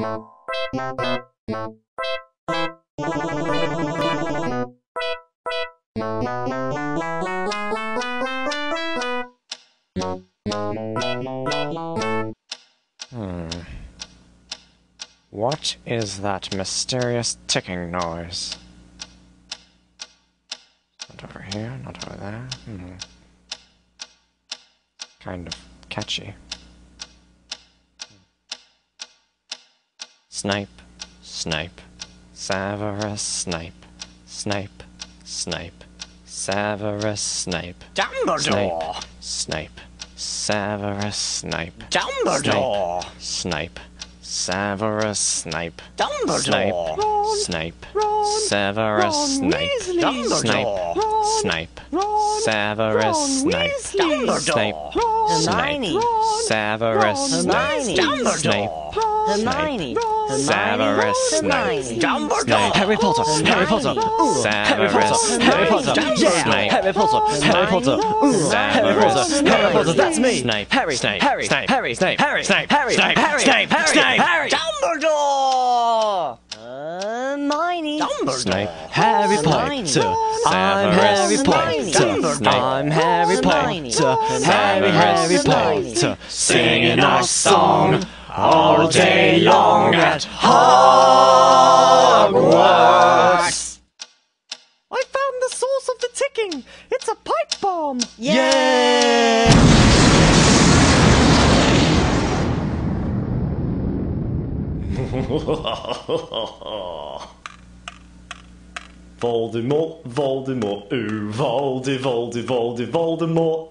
What is that mysterious ticking noise? Not over here, not over there. Kind of catchy. Snape, Snape, Severus Snape, Snape, Snape, Severus Snape. Dumbledore! Snape, Severus Snape. Dumbledore! Snape, Severus Snape. Dumbledore! Snape, Severus Snape. Dumbledore! Snape, Severus Snape. Snape, Hermione! Severus Snape. Dumbledore! Hermione, Severus Snape. Dumbledore! Harry Potter! Harry Potter! Severus Harry Potter! Snape. Harry Potter! Harry Potter! Harry Potter! Harry Potter! That's me! Snape. Harry! Snape. Harry! Snape. Harry! Snape. Harry! Snape. Harry! Snape. Harry! Snape. Harry! Harry! Dumbledore! Hermione. Dumbledore! Harry Hermione. Potter! I'm Harry Hermione. Potter! I'm Harry Hermione. Potter! Harry Hermione. Potter! Singing our song all day long at Hogwarts! I found the source of the ticking! It's a pipe bomb! Yay! Voldemort, Voldemort, ooh, Voldemort.